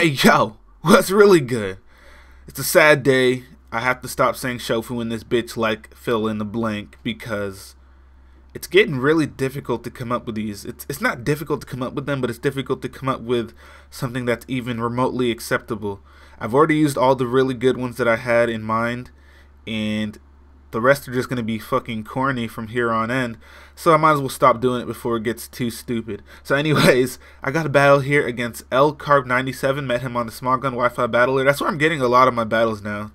Hey yo, what's really good? It's a sad day. I have to stop saying shofu in this bitch like fill in the blank because it's getting really difficult to come up with these. It's not difficult to come up with them, but it's difficult to come up with something that's even remotely acceptable. I've already used all the really good ones that I had in mind, and the rest are just going to be fucking corny from here on end, so I might as well stop doing it before it gets too stupid. So anyways, I got a battle here against lcarp97, met him on the Small Gun Wi-Fi battler. That's where I'm getting a lot of my battles now.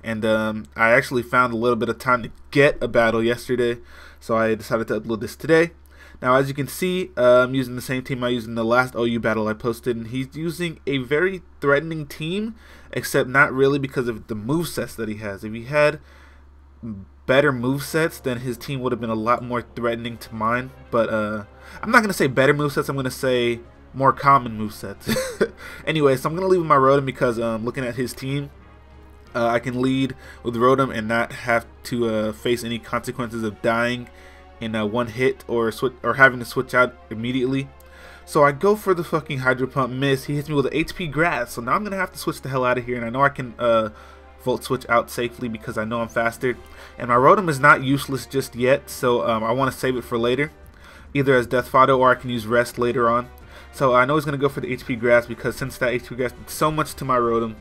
And I actually found a little bit of time to get a battle yesterday, so I decided to upload this today. Now, as you can see, I'm using the same team I used in the last OU battle I posted, and he's using a very threatening team, except not really because of the movesets that he has. If he had better movesets, then his team would have been a lot more threatening to mine. But I'm not going to say better movesets, I'm going to say more common movesets. Anyway, so I'm going to leave with my Rotom because looking at his team, I can lead with Rotom and not have to face any consequences of dying in one hit or having to switch out immediately. So I go for the fucking Hydro Pump, miss. He hits me with an HP Grass, so now I'm going to have to switch the hell out of here, and I know I can Volt Switch out safely because I know I'm faster. And my Rotom is not useless just yet, so I want to save it for later, either as Death Fodder or I can use Rest later on. So I know he's going to go for the HP Grass because since that HP Grass did so much to my Rotom,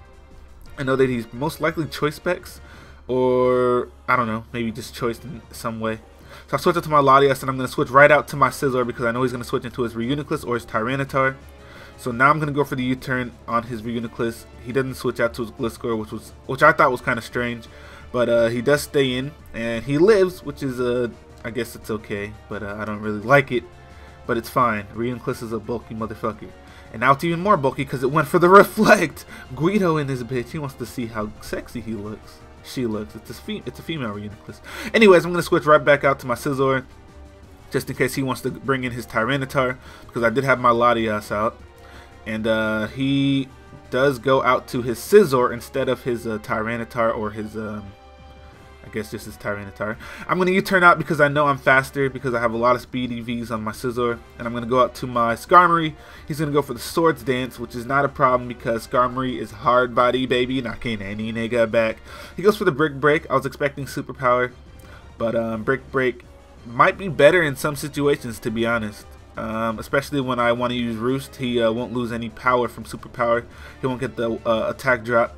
I know that he's most likely Choice Specs, or I don't know, maybe just Choice in some way. So I switch out to my Latias, and I'm going to switch right out to my Scizor because I know he's going to switch into his Reuniclus or his Tyranitar. So now I'm going to go for the U-turn on his Reuniclus. He doesn't switch out to his Gliscor, which I thought was kind of strange. But he does stay in, and he lives, which is, I guess it's okay. But I don't really like it, but it's fine. Reuniclus is a bulky motherfucker. And now it's even more bulky because it went for the Reflect. Guido in this bitch. He wants to see how sexy he looks. She looks. It's a female Reuniclus. Anyways, I'm going to switch right back out to my Scizor, just in case he wants to bring in his Tyranitar, because I did have my Latias out. And he does go out to his Scizor instead of his Tyranitar or his, I guess just his Tyranitar. I'm going to U-turn out because I know I'm faster because I have a lot of speed EVs on my Scizor. And I'm going to go out to my Skarmory. He's going to go for the Swords Dance, which is not a problem because Skarmory is hard body, baby, knocking any nigga back. He goes for the Brick Break. I was expecting Superpower, but Brick Break might be better in some situations, to be honest. Especially when I want to use Roost. He won't lose any power from Superpower. He won't get the attack drop.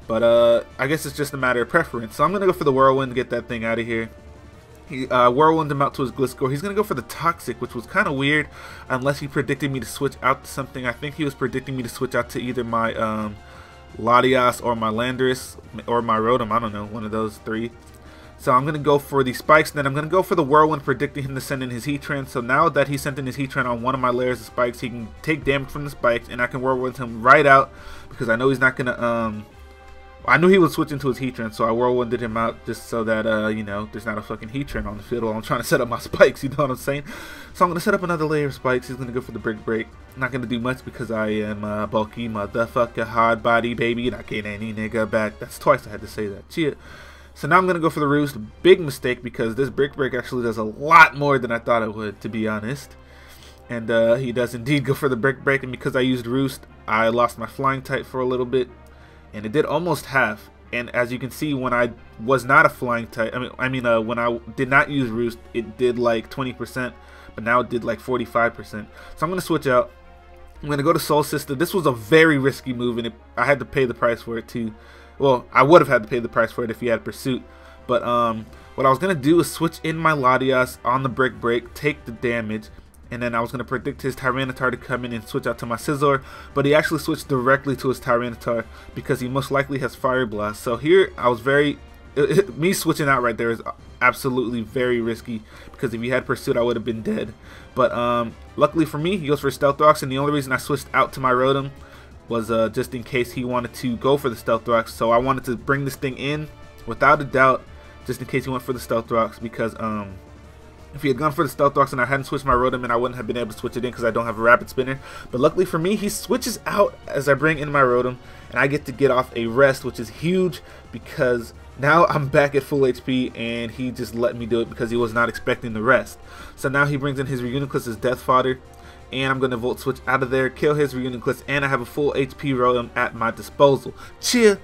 But I guess it's just a matter of preference. So I'm going to go for the Whirlwind to get that thing out of here. He Whirlwind him out to his Gliscor. He's going to go for the Toxic, which was kind of weird. Unless he predicted me to switch out to something. I think he was predicting me to switch out to either my Latias or my Landorus or my Rotom. I don't know, one of those three. So I'm going to go for the Spikes, then I'm going to go for the Whirlwind, predicting him to send in his Heatran. So now that he sent in his Heatran on one of my layers of Spikes, he can take damage from the Spikes, and I can Whirlwind him right out, because I know he's not going to, I knew he would switch into his Heatran, so I Whirlwinded him out just so that, you know, there's not a fucking Heatran on the field while I'm trying to set up my Spikes, you know what I'm saying? So I'm going to set up another layer of Spikes. He's going to go for the Brick Break. Not going to do much because I am bulky motherfucker, hard body, baby, not getting any nigga back. That's twice I had to say that. Cheer. So now I'm going to go for the Roost. Big mistake because this Brick Break actually does a lot more than I thought it would, to be honest. And he does indeed go for the Brick Break, and because I used Roost, I lost my Flying type for a little bit. And it did almost half. And as you can see, when I was not a Flying type, I mean when I did not use Roost, it did like 20%, but now it did like 45%. So I'm going to switch out. I'm going to go to Soul Sister. This was a very risky move, and I had to pay the price for it too. Well, I would have had to pay the price for it if he had Pursuit. But what I was going to do is switch in my Latias on the Brick Break, take the damage, and then I was going to predict his Tyranitar to come in and switch out to my Scizor. But he actually switched directly to his Tyranitar because he most likely has Fire Blast. So here I was me switching out right there is absolutely very risky because if he had Pursuit, I would have been dead. But luckily for me, he goes for Stealth Rocks, and the only reason I switched out to my Rotom was just in case he wanted to go for the Stealth Rocks. So I wanted to bring this thing in without a doubt, just in case he went for the Stealth Rocks, because if he had gone for the Stealth Rocks and I hadn't switched my Rotom, and I wouldn't have been able to switch it in because I don't have a Rapid Spinner. But luckily for me, he switches out as I bring in my Rotom, and I get to get off a Rest, which is huge because now I'm back at full HP, and he just let me do it because he was not expecting the Rest. So now he brings in his Reuniclus as Death Fodder, And I'm going to Volt Switch out of there, kill his Reunion Clips, and I have a full HP Rotom at my disposal. Cheer!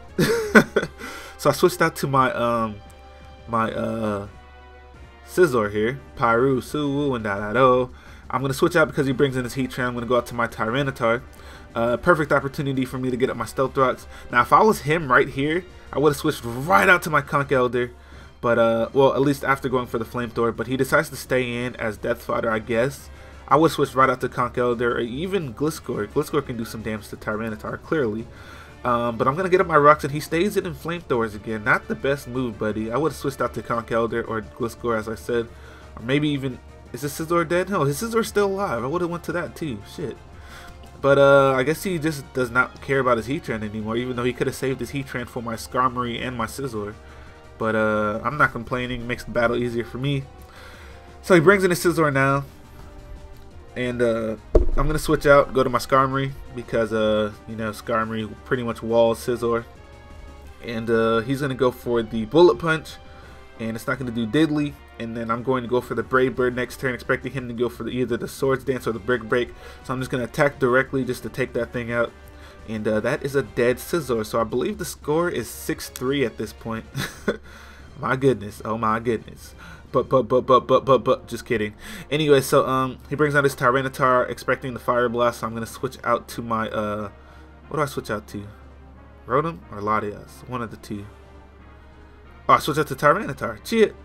So I switched out to my Scizor here. Pyru, Suwu, and da-da-do. I'm going to switch out because he brings in his Heatran. I'm going to go out to my Tyranitar. Perfect opportunity for me to get up my Stealth Rocks. Now, if I was him right here, I would have switched right out to my Conch Elder. But, well, at least after going for the Flamethrower. But he decides to stay in as Death Fodder, I guess. I would switch right out to Conch Elder or even Gliscor. Gliscor can do some damage to Tyranitar, clearly. But I'm going to get up my rocks, and he stays in Flamethrowers again. Not the best move, buddy. I would have switched out to Conch Elder or Gliscor, as I said. Or maybe even... Is this Scizor dead? No, his Scizor's still alive. I would have went to that, too. Shit. But, I guess he just does not care about his Heatran anymore, even though he could have saved his Heatran for my Skarmory and my Scizor. But, I'm not complaining. Makes the battle easier for me. So he brings in his Scizor now. And I'm going to switch out, go to my Skarmory, because, you know, Skarmory pretty much walls Scizor. And he's going to go for the Bullet Punch, and it's not going to do diddly. And then I'm going to go for the Brave Bird next turn, expecting him to go for either the Swords Dance or the Brick Break. So I'm just going to attack directly just to take that thing out. And that is a dead Scizor. So I believe the score is 6-3 at this point. My goodness. Oh my goodness. But, just kidding. Anyway, so, he brings out his Tyranitar, expecting the Fire Blast, so I'm going to switch out to my, what do I switch out to? Rotom or Latias? One of the two. Oh, I switch out to Tyranitar. Shit.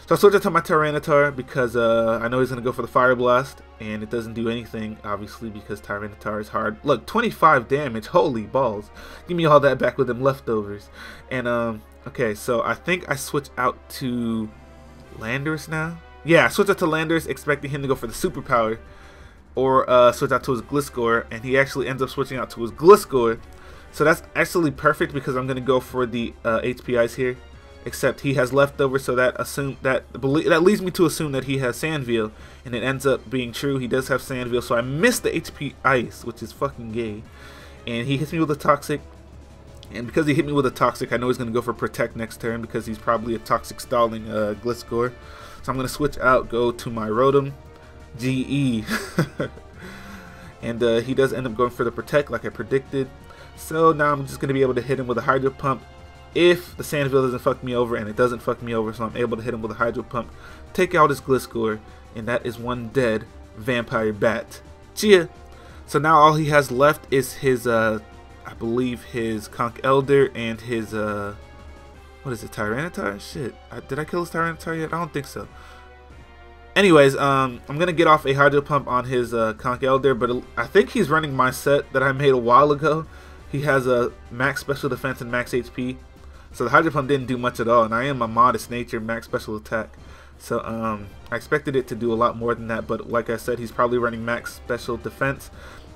So I switch out to my Tyranitar because, I know he's going to go for the Fire Blast, and it doesn't do anything, obviously, because Tyranitar is hard. Look, 25 damage. Holy balls. Give me all that back with them leftovers. And, okay, so I think I switch out to... Landorus now? Yeah, switch out to Landorus, expecting him to go for the superpower, or switch out to his Gliscor, and he actually ends up switching out to his Gliscor. So that's actually perfect because I'm going to go for the HP Ice here, except he has leftovers, so that leads me to assume that he has Sandveil, and it ends up being true. He does have Sandveil, so I missed the HP Ice, which is fucking gay. And he hits me with a Toxic. And because he hit me with a Toxic, I know he's going to go for Protect next turn because he's probably a Toxic stalling Gliscor. So I'm going to switch out, go to my Rotom, GE. And he does end up going for the Protect like I predicted. So now I'm just going to be able to hit him with a Hydro Pump if the Sandville doesn't fuck me over, and it doesn't fuck me over. So I'm able to hit him with a Hydro Pump, take out his Gliscor, and that is one dead Vampire Bat. Cheer! So now all he has left is his... I believe his Conch Elder and his, what is it, Tyranitar? Shit, did I kill his Tyranitar yet? I don't think so. Anyways, I'm going to get off a Hydro Pump on his Conch Elder, but I think he's running my set that I made a while ago. He has a max special defense and max HP. So the Hydro Pump didn't do much at all, and I am a modest nature max special attack. So I expected it to do a lot more than that, but like I said, he's probably running max special defense.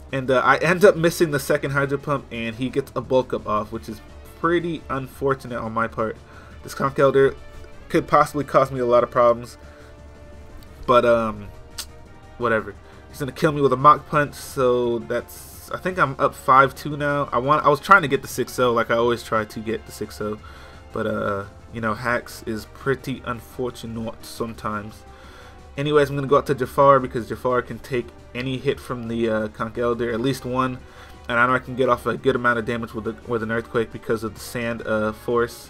And I end up missing the second Hydro Pump, and he gets a Bulk Up off, which is pretty unfortunate on my part. This Conch Elder could possibly cause me a lot of problems, but whatever. He's gonna kill me with a Mach Punch, so that's... I think I'm up 5-2 now. I was trying to get the 6-0, like I always try to get the 6-0, but you know, hacks is pretty unfortunate sometimes. Anyways, I'm going to go out to Jafar because Jafar can take any hit from the Conch Elder, at least one. And I know I can get off a good amount of damage with an Earthquake because of the Sand Force.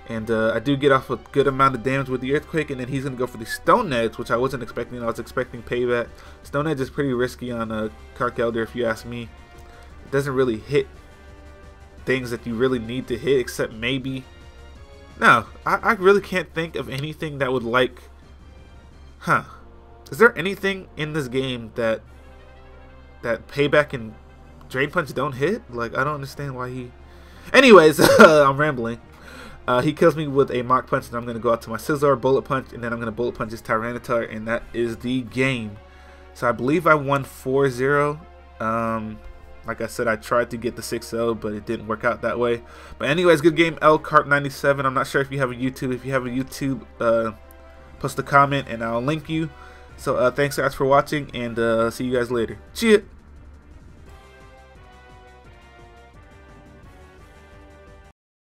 And I do get off a good amount of damage with the Earthquake, and then he's going to go for the Stone Edge, which I wasn't expecting. I was expecting Payback. Stone Edge is pretty risky on Conch Elder if you ask me. It doesn't really hit things that you really need to hit, except maybe... No, I really can't think of anything that would like... Huh. Is there anything in this game that Payback and Drain Punch don't hit? Like, I don't understand why he... Anyways, I'm rambling. He kills me with a Mach Punch, and I'm going to go out to my Scizor, Bullet Punch, and then I'm going to Bullet Punch his Tyranitar, and that is the game. So I believe I won 4-0. Like I said, I tried to get the 6-0, but it didn't work out that way. But anyways, good game, lcarp97. I'm not sure if you have a YouTube. If you have a YouTube... post a comment and I'll link you. So thanks guys for watching, and see you guys later. Cheers.